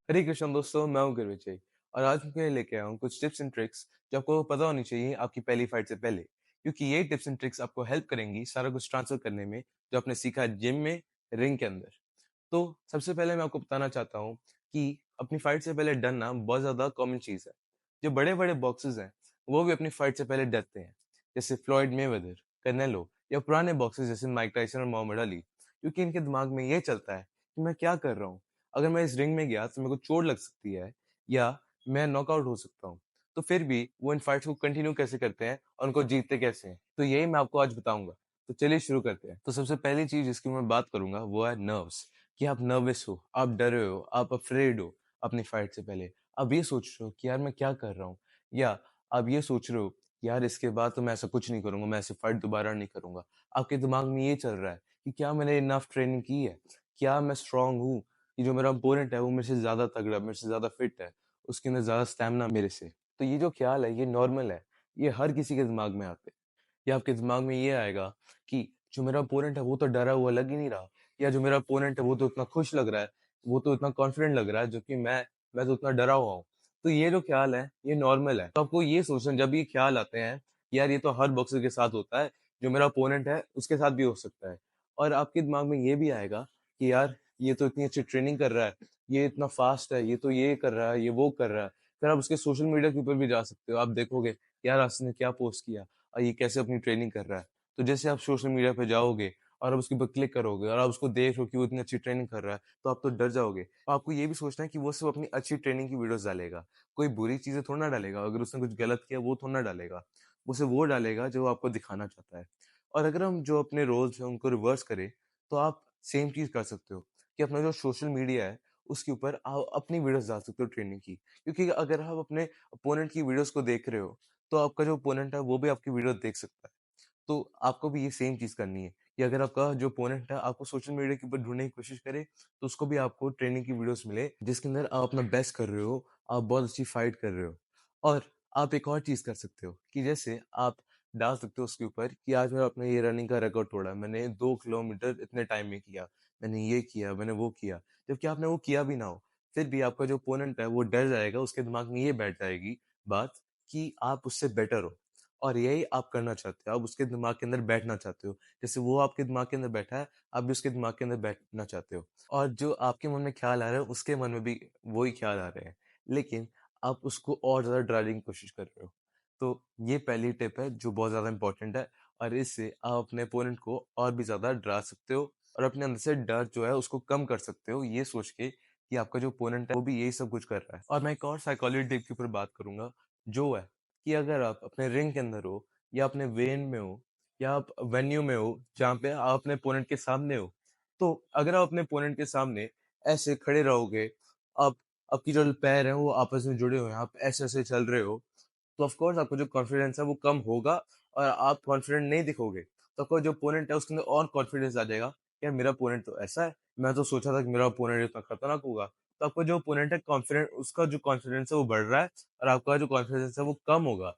हरे कृष्ण दोस्तों, मैं हूँ गुरविजय और आज मैं लेके आया हूँ कुछ टिप्स एंड ट्रिक्स जो आपको पता होनी चाहिए आपकी पहली फाइट से पहले, क्योंकि ये टिप्स एंड ट्रिक्स आपको हेल्प करेंगी सारा कुछ ट्रांसफर करने में जो आपने सीखा है जिम में, रिंग के अंदर। तो सबसे पहले मैं आपको बताना चाहता हूँ कि अपनी फाइट से पहले डरना बहुत ज्यादा कॉमन चीज है। जो बड़े बड़े बॉक्सेस हैं वो भी अपनी फाइट से पहले डरते हैं, जैसे फ्लॉयड मेवेदर, कैनेलो या पुराने बॉक्सेस जैसे माइक टाइसन और मोहम्मद अली, क्योंकि इनके दिमाग में ये चलता है कि मैं क्या कर रहा हूँ, अगर मैं इस रिंग में गया तो मेरे को चोट लग सकती है या मैं नॉकआउट हो सकता हूँ। तो फिर भी वो इन फाइट्स को कंटिन्यू कैसे करते हैं और उनको जीतते कैसे हैं, तो यही मैं आपको आज बताऊंगा। तो चलिए शुरू करते हैं। तो सबसे पहली चीज जिसकी मैं बात करूंगा वो है नर्व्स। कि आप नर्वस हो, आप डरे हो, आप अफ्रेड हो अपनी फाइट से पहले। आप ये सोच रहे हो कि यार मैं क्या कर रहा हूँ, या आप ये सोच रहे हो कि यार इसके बाद तो मैं ऐसा कुछ नहीं करूंगा, मैं ऐसे फाइट दोबारा नहीं करूंगा। आपके दिमाग में ये चल रहा है कि क्या मैंने इनफ ट्रेनिंग की है, क्या मैं स्ट्रांग हूँ, कि जो मेरा अपोनेंट है वो मेरे से ज्यादा तगड़ा, मेरे से ज्यादा फिट है, उसके अंदर ज्यादा स्टैमिना मेरे से। तो ये जो ख्याल है ये नॉर्मल है, ये हर किसी के दिमाग में आते हैं। या आपके दिमाग में ये आएगा कि जो मेरा अपोनेंट है वो तो डरा हुआ लग ही नहीं रहा, या जो मेरा अपोनेंट है वो तो इतना खुश लग रहा है, वो तो इतना कॉन्फिडेंट लग रहा है, जो कि मैं तो इतना डरा हुआ हूँ। तो ये जो ख्याल है ये नॉर्मल है। तो आपको ये सोचना, जब ये ख्याल आते हैं, यार ये तो हर बॉक्सर के साथ होता है, जो मेरा अपोनेंट है उसके साथ भी हो सकता है। और आपके दिमाग में ये भी आएगा कि यार ये तो इतनी अच्छी ट्रेनिंग कर रहा है, ये इतना फास्ट है, ये तो ये कर रहा है, ये वो कर रहा है। फिर आप उसके सोशल मीडिया के ऊपर भी जा सकते हो, आप देखोगे यार आज ने क्या पोस्ट किया और ये कैसे अपनी ट्रेनिंग कर रहा है। तो जैसे आप सोशल मीडिया पे जाओगे और आप उसके ऊपर क्लिक करोगे और आप उसको देख रहे हो कि वो इतनी अच्छी ट्रेनिंग कर रहा है, तो आप तो डर जाओगे। तो आपको ये भी सोचना है कि वो सिर्फ अपनी अच्छी ट्रेनिंग की वीडियोस डालेगा, कोई बुरी चीजें थोड़ा ना डालेगा। अगर उसने कुछ गलत किया वो थोड़ा ना डालेगा, वो सिर्फ वो डालेगा जो वो आपको दिखाना चाहता है। और अगर हम जो अपने रोल्स हैं उनको रिवर्स करें, तो आप सेम चीज कर सकते हो कि अपना जो सोशल मीडिया है उसके ऊपर आप अपनी वीडियोस डाल सकते हो ट्रेनिंग की। क्योंकि अगर आप अपने अपोनेंट की वीडियोस को देख रहे हो, तो आपका जो ओपोनेंट है वो भी आपकी वीडियो देख सकता है। तो आपको भी ये सेम चीज़ करनी है कि अगर आपका जो ओपोनेंट है आपको सोशल मीडिया के ऊपर ढूँढने की कोशिश करे, तो उसको भी आपको ट्रेनिंग की वीडियोस मिले जिसके अंदर आप अपना बेस्ट कर रहे हो, आप बहुत अच्छी फाइट कर रहे हो। और आप एक और चीज़ कर सकते हो कि जैसे आप डाल सकते हो उसके ऊपर कि आज मैं अपने ये रनिंग का रिकॉर्ड तोड़ा, मैंने 2 किलोमीटर इतने टाइम में किया, मैंने ये किया, मैंने वो किया। जबकि आपने वो किया भी ना हो, फिर भी आपका जो ओपोनेंट है वो डर जाएगा, उसके दिमाग में ये बैठ जाएगी बात कि आप उससे बेटर हो। और यही आप करना चाहते हो, आप उसके दिमाग के अंदर बैठना चाहते हो। जैसे वो आपके दिमाग के अंदर बैठा है, आप भी उसके दिमाग के अंदर बैठना चाहते हो। और जो आपके मन में ख्याल आ रहे हैं, उसके मन में भी वही ख्याल आ रहे हैं। लेकिन आप उसको और ज़्यादा डराने की कोशिश कर रहे हो। तो ये पहली टिप है जो बहुत ज़्यादा इम्पोर्टेंट है, और इससे आप अपने ओपोनेंट को और भी ज़्यादा डरा सकते हो और अपने अंदर से डर जो है उसको कम कर सकते हो, ये सोच के कि आपका जो ओपोनेंट है वो भी यही सब कुछ कर रहा है। और मैं एक और साइकोलॉजी टिप के ऊपर बात करूँगा, जो है कि अगर आप अपने रिंग के अंदर हो, या अपने वेन में हो, या आप वेन्यू में हो जहाँ पे आप अपने ओपोनेंट के सामने हो, तो अगर आप अपने ओपोनेंट के सामने ऐसे खड़े रहोगे, आप आपकी जो पैर हैं वो आपस में जुड़े हुए हैं, आप ऐसे-ऐसे चल रहे हो, तो ऑफ कोर्स आपका जो कॉन्फिडेंस है वो कम होगा और आप कॉन्फिडेंट नहीं दिखोगे। तो आपका जो ओपोनेंट है उसके अंदर और कॉन्फिडेंस आ जाएगा, यार मेरा ओपोनेंट तो ऐसा है, मैं तो सोचा था कि मेरा ओपोनेंट इतना खतरनाक होगा। तो आपका जो ओपोनेंट है कॉन्फिडेंट, उसका जो कॉन्फिडेंस है वो बढ़ रहा है और आपका जो कॉन्फिडेंस है वो कम होगा।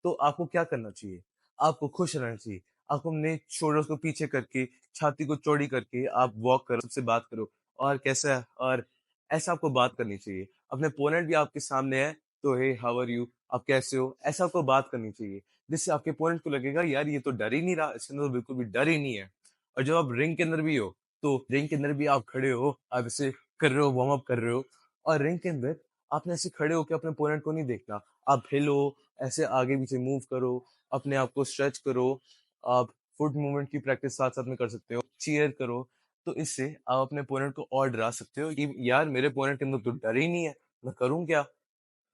तो आपको क्या करना चाहिए? आपको खुश रहना चाहिए। आपको अपने शोल्डर्स को पीछे करके, छाती को चौड़ी करके आप वॉक करो, सबसे बात करो, और कैसा है? और ऐसा आपको बात करनी चाहिए। अपने ओपोनेंट भी आपके सामने है, तो हे हाउ आर यू, आप कैसे हो, ऐसा आपको बात करनी चाहिए, जिससे आपके ओपोनेंट को लगेगा यार ये तो डर ही नहीं रहा, इसके अंदर तो बिल्कुल भी डर ही नहीं है। और जब आप रिंग के अंदर भी हो, तो रिंग के अंदर भी आप खड़े हो, आप ऐसे कर रहे हो, वार्म अप कर रहे हो, और रिंग के अंदर आपने ऐसे खड़े होकर अपने ओपोनेंट को नहीं देखना। आप हिलो, ऐसे आगे पीछे मूव करो, अपने आप को स्ट्रेच करो, आप फुट मूवमेंट की प्रैक्टिस साथ साथ में कर सकते हो, चीयर करो। तो इससे आप अपने ओपोनेंट को और डरा सकते हो कि यार मेरे ओपोनेंट के अंदर तो डर ही नहीं है, मैं करूं क्या,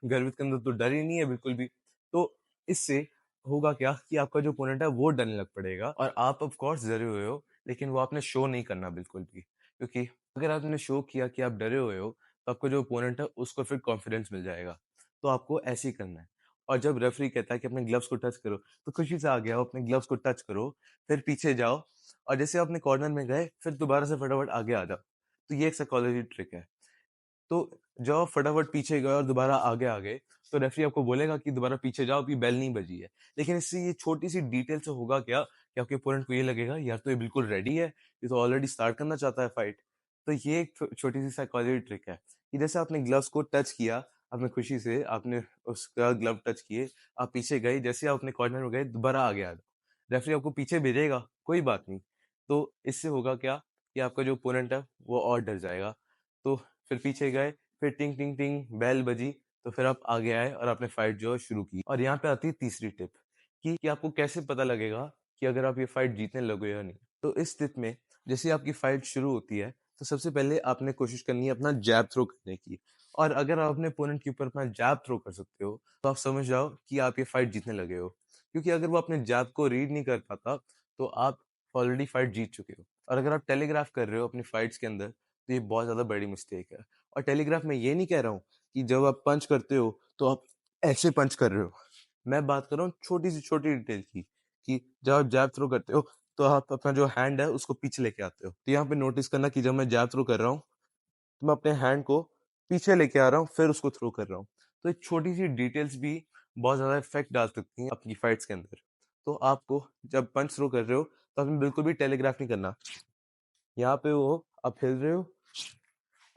गर्वित के अंदर तो डर ही नहीं है बिल्कुल भी। तो इससे होगा क्या कि आपका जो ओपोनेंट है वो डरने लग पड़ेगा, और आप ऑफ कोर्स डरे हुए हो, लेकिन वो आपने शो नहीं करना बिल्कुल भी, क्योंकि अगर आपने शो किया कि आप डरे हुए हो, तो आपका जो ओपोनेंट है उसको फिर कॉन्फिडेंस मिल जाएगा। तो आपको ऐसे ही करना है। और जब रेफरी कहता है कि अपने ग्लव्स को टच करो, तो खुशी से आगे आओ, अपने ग्लव्स को टच करो, फिर पीछे जाओ, और जैसे आप अपने कॉर्नर में गए फिर दोबारा से फटाफट आगे आ जाओ। तो ये एक साइकोलॉजी ट्रिक है। तो जब आप फटाफट पीछे गए और दोबारा आगे आ गए, तो रेफरी आपको बोलेगा कि दोबारा पीछे जाओ, अभी बेल नहीं बजी है। लेकिन इससे ये छोटी-सी डिटेल से होगा क्या कि आपके ओपोनेंट को ये लगेगा यार तो ये बिल्कुल रेडी है, ये तो ऑलरेडी स्टार्ट करना चाहता है फाइट। तो ये एक छोटी-सी साइकोलॉजी ट्रिक है कि जैसे आपने ग्लव्स को टच किया, आपने खुशी से आपने उसका ग्लव टच किए, आप पीछे गए, जैसे आप अपने कॉर्नर में गए, दोबारा आ गया। रेफरी आपको पीछे भेजेगा, कोई बात नहीं। तो इससे होगा क्या कि आपका जो ओपोनेंट है, वो और डर जाएगा। तो फिर पीछे गए, फिर टिंग, टिंग, टिंग बेल बजी, तो फिर आप आगे आए और आपने फाइट जो है शुरू की। और यहाँ पे आती है तीसरी टिप कि आपको कैसे पता लगेगा कि अगर आप ये फाइट जीतने लगो या नहीं। तो इस टिप में जैसे आपकी फाइट शुरू होती है, तो सबसे पहले आपने कोशिश करनी है अपना जैब थ्रो करने की। और अगर आप अपने ओपोनेंट के ऊपर अपना जैब थ्रो कर सकते हो, तो आप समझ जाओ कि आप ये फाइट जीतने लगे हो। क्योंकि अगर वो अपने जैब को रीड नहीं कर पाता, तो आप ऑलरेडी फाइट जीत चुके हो। और अगर आप टेलीग्राफ कर रहे हो अपनी फाइट्स के अंदर, तो ये बहुत ज़्यादा बड़ी मिस्टेक है। और टेलीग्राफ में ये नहीं कह रहा हूँ कि जब आप पंच करते हो, तो आप ऐसे पंच कर रहे हो। मैं बात कर रहा हूँ छोटी से छोटी डिटेल की, कि जब आप जैब थ्रो करते हो, तो आप अपना जो हैंड है उसको पीछे लेके आते हो। तो यहाँ पे नोटिस करना कि जब मैं जैब थ्रो कर रहा हूँ, तो मैं अपने हैंड को पीछे लेके आ रहा हूँ, फिर उसको थ्रो कर रहा हूँ। तो ये छोटी-सी डिटेल्स भी बहुत ज़्यादा इफ़ेक्ट डाल सकती हैं आपकी फाइट्स के अंदर। तो आपको जब पंच थ्रो कर रहे हो, तो आपने बिल्कुल भी टेलीग्राफ नहीं करना। यहाँ पे वो आप हिल रहे हो,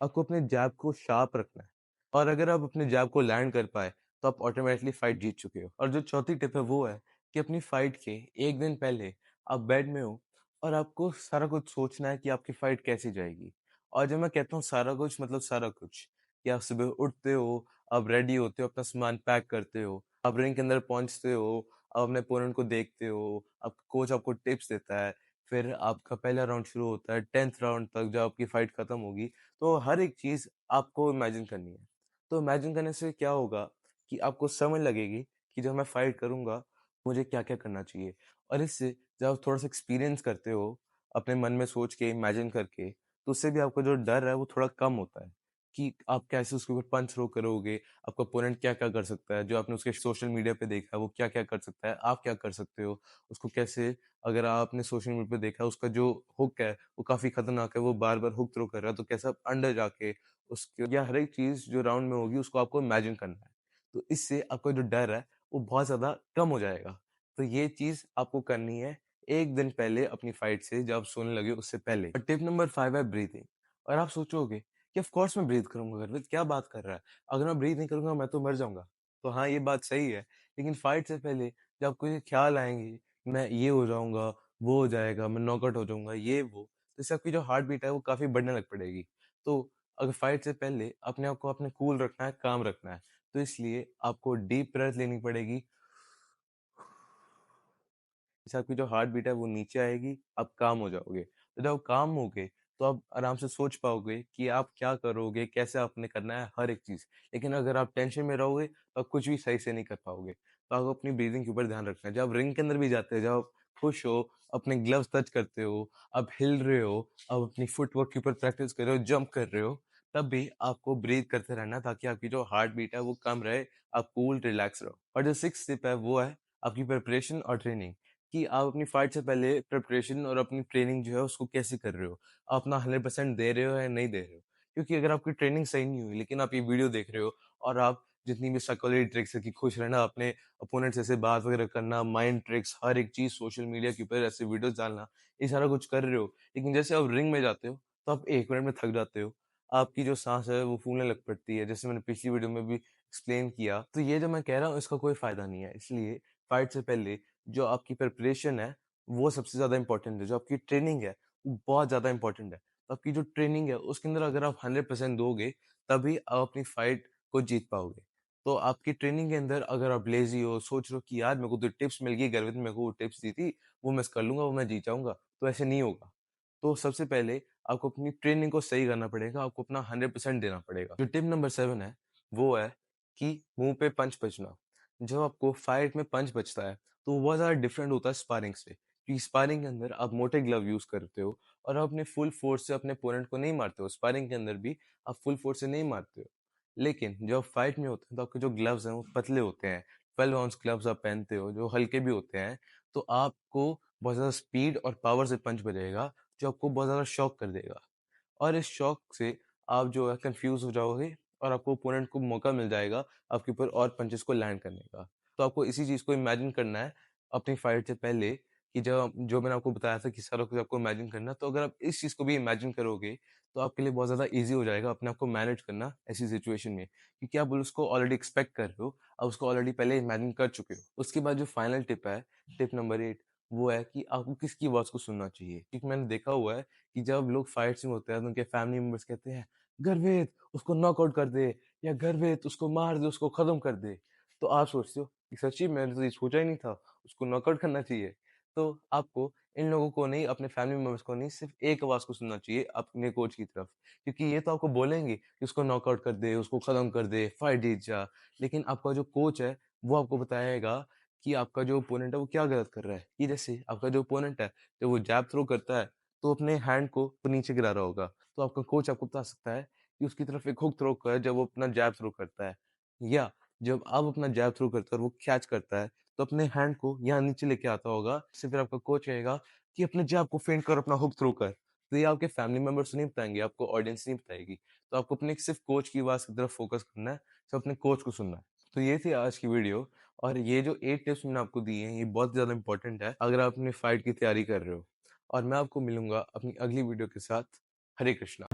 आपको अपने जैब को शार्प रखना है। और अगर आप अपने जैब को लैंड कर पाए, तो आप ऑटोमैटिकली फाइट जीत चुके हो। और जो चौथी टिप है वो है कि अपनी फाइट के 1 दिन पहले आप बेड में हो और आपको सारा कुछ सोचना है कि आपकी फाइट कैसी जाएगी। और जब मैं कहता हूँ सारा कुछ, मतलब सारा कुछ, कि आप सुबह उठते हो, आप रेडी होते हो, अपना सामान पैक करते हो, आप रिंग के अंदर पहुँचते हो, आप अपने अपोनेंट को देखते हो, आपका कोच आपको टिप्स देता है, फिर आपका पहला राउंड शुरू होता है, 10th राउंड तक जब आपकी फाइट खत्म होगी, तो हर एक चीज़ आपको इमेजिन करनी है। तो इमेजिन करने से क्या होगा कि आपको समझ लगेगी कि जब मैं फाइट करूँगा, मुझे क्या-क्या करना चाहिए। और इससे जब आप थोड़ा-सा एक्सपीरियंस करते हो, अपने मन में सोच के, इमेजिन करके, तो उससे भी आपका जो डर है, वो थोड़ा कम होता है कि आप कैसे उसके ऊपर पंच थ्रो करोगे, आपका ओपोनेंट क्या-क्या कर सकता है, जो आपने उसके सोशल मीडिया पे देखा है, वो क्या-क्या कर सकता है, आप क्या कर सकते हो, उसको कैसे, अगर आपने सोशल मीडिया पे देखा, उसका जो हुक है, वो काफ़ी खतरनाक है, वो बार-बार हुक थ्रो कर रहा है, तो कैसे आप अंदर जाके उसके, या हर एक चीज़ जो राउंड में होगी उसको आपको इमेजिन करना है। तो इससे आपका जो डर है वो बहुत ज़्यादा कम हो जाएगा। तो ये चीज़ आपको करनी है 1 दिन पहले अपनी फाइट से, जब आप सोने लगे उससे पहले। और टिप नंबर 5 है ब्रीथिंग। और आप सोचोगे कि ऑफ कोर्स मैं ब्रीथ करूँगा, गर्वित क्या बात कर रहा है? अगर मैं ब्रीथ नहीं करूँगा मैं तो मर जाऊँगा। तो हाँ, ये बात सही है, लेकिन फाइट से पहले जब आपको ये ख्याल आएँगे, मैं ये हो जाऊँगा, वो हो जाएगा, मैं नॉकआउट हो जाऊँगा, ये वो, तो इससे आपकी जो हार्ट बीट है वो काफ़ी बढ़ने लग पड़ेगी। तो अगर फाइट से पहले अपने आप को आपने कूल रखना है, काम रखना है, तो इसलिए आपको डीप ब्रेथ लेनी पड़ेगी। इससे आपकी जो हार्ट बीट है वो नीचे आएगी, आप काम हो जाओगे। तो जब आप काम होगे, तो आप आराम से सोच पाओगे कि आप क्या करोगे, कैसे आपने करना है हर एक चीज़। लेकिन अगर आप टेंशन में रहोगे, तो आप कुछ भी सही से नहीं कर पाओगे। तो आपको अपनी ब्रीथिंग के ऊपर ध्यान रखना है। जब आप रिंग के अंदर भी जाते हो, जब आप खुश हो, अपने ग्लव्स टच करते हो, आप हिल रहे हो, आप अपनी फुटवर्क के ऊपर प्रैक्टिस कर रहे हो, जंप कर रहे हो, तब भी आपको ब्रीथ करते रहना है, ताकि आपकी जो हार्ट बीट है वो कम रहे, आप कूल रिलैक्स रहो। और जो 6th टिप है वो है आपकी प्रिपरेशन और ट्रेनिंग। कि आप अपनी फाइट से पहले प्रिपरेशन और अपनी ट्रेनिंग जो है उसको कैसे कर रहे हो? आप अपना 100% दे रहे हो या नहीं दे रहे हो? क्योंकि अगर आपकी ट्रेनिंग सही नहीं हुई, लेकिन आप ये वीडियो देख रहे हो और आप जितनी भी साइकोलॉजी ट्रिक्स है कि खुश रहना, अपने अपोनेंट से ऐसे बात वगैरह करना, माइंड ट्रिक्स, हर एक चीज़ सोशल मीडिया के ऊपर ऐसे वीडियोज़ डालना, ये सारा कुछ कर रहे हो। लेकिन जैसे आप रिंग में जाते हो, तो आप 1 मिनट में थक जाते हो। आपकी जो साँस है वो फूलने लग पड़ती है, जैसे मैंने पिछली वीडियो में भी एक्सप्लेन किया। तो ये जो मैं कह रहा हूँ इसका कोई फ़ायदा नहीं है। इसलिए फाइट से पहले जो आपकी प्रिपरेशन है, वो सबसे ज़्यादा इम्पोर्टेंट है। जो आपकी ट्रेनिंग है, वो बहुत ज़्यादा इम्पोर्टेंट है। तो आपकी जो ट्रेनिंग है, उसके अंदर अगर आप 100% दोगे, तभी आप अपनी फाइट को जीत पाओगे। तो आपकी ट्रेनिंग के अंदर अगर आप लेज़ी हो, सोच रहे हो कि यार मेरे को तो टिप्स मिल गई, गर्वित मेरे को वो टिप्स दी थी, वो मैं कर लूँगा, वो मैं जीत जाऊँगा, तो ऐसे नहीं होगा। तो सबसे पहले आपको अपनी ट्रेनिंग को सही करना पड़ेगा, आपको अपना 100% देना पड़ेगा। जो टिप नंबर 7 है, वो है कि मुँह पे पंच बजना। जब आपको फाइट में पंच बजता है, तो वो बहुत ज़्यादा डिफरेंट होता है स्पारिंग से। क्योंकि स्पारिंग के अंदर आप मोटे ग्लव यूज़ करते हो और आप अपने फुल फोर्स से अपने ओपोनेंट को नहीं मारते हो। स्पारिंग के अंदर भी आप फुल फोर्स से नहीं मारते हो। लेकिन जब आप फाइट में होते हैं, तो आपके जो ग्लव्स हैं, वो पतले होते हैं। 12 ऑउंस ग्लव्स आप पहनते हो, जो हल्के भी होते हैं। तो आपको बहुत ज़्यादा स्पीड और पावर से पंच बजेगा, जो आपको बहुत ज़्यादा शॉक कर देगा। और इस शॉक से आप जो है कन्फ्यूज़ हो जाओगे और आपको ओपोनेंट को मौका मिल जाएगा आपके ऊपर और पंचेस को लैंड करने का। तो आपको इसी चीज़ को इमेजिन करना है अपनी फाइट से पहले कि जब जो मैंने आपको बताया था कि सारा कुछ आपको इमेजिन करना, तो अगर आप इस चीज़ को भी इमेजिन करोगे, तो आपके लिए बहुत ज़्यादा ईज़ी हो जाएगा अपने आप को मैनेज करना ऐसी सिचुएशन में। क्योंकि आप उसको ऑलरेडी एक्सपेक्ट कर रहे हो, आप उसको ऑलरेडी पहले इमेजिन कर चुके हो। उसके बाद जो फाइनल टिप है, टिप नंबर 8, वो है कि आपको किसकी आवाज़ को सुनना चाहिए। क्योंकि मैंने देखा हुआ है कि जब लोग फाइट्स में होते हैं, तो उनके फैमिली मेंबर्स कहते हैं, "गर्वित, उसको नॉकआउट कर दे" या "गर्वित, उसको मार दे, उसको खत्म कर दे।" तो आप सोचते हो कि सच्ची मैंने तो ये सोचा ही नहीं था, उसको नॉकआउट करना चाहिए। तो आपको इन लोगों को नहीं, अपने फैमिली मेंबर्स को नहीं, सिर्फ़ एक आवाज़ को सुनना चाहिए अपने कोच की तरफ। क्योंकि ये तो आपको बोलेंगे कि उसको नॉकआउट कर दे, उसको खत्म कर दे, फाइट जीत जा। लेकिन आपका जो कोच है, वो आपको बताएगा कि आपका जो ओपोनेंट है, वो क्या गलत कर रहा है। कि जैसे आपका जो ओपोनेंट है, जब वो जैब थ्रो करता है, तो अपने हैंड को नीचे गिरा रहा होगा। तो आपका कोच आपको बता सकता है कि उसकी तरफ एक हुक थ्रो कर जब वो अपना जैब थ्रो करता है। या जब आप अपना जैब थ्रो करते हो और वो कैच करता है, तो अपने हैंड को यहाँ नीचे लेके आता होगा, इससे फिर आपका कोच कहेगा कि अपने जैब को फेंट कर अपना हुक थ्रो कर। तो ये आपके फैमिली मेंबर्स नहीं बताएँगे, आपको ऑडियंस नहीं बताएगी। तो आपको अपने सिर्फ़ कोच की आवाज़ की तरफ फ़ोकस करना है, सिर्फ़ अपने कोच को सुनना है। तो ये थी आज की वीडियो, और ये जो 8 टिप्स मैंने आपको दिए हैं, ये बहुत ज़्यादा इम्पोर्टेंट है अगर आप अपनी फाइट की तैयारी कर रहे हो। और मैं आपको मिलूँगा अपनी अगली वीडियो के साथ। हरे कृष्णा।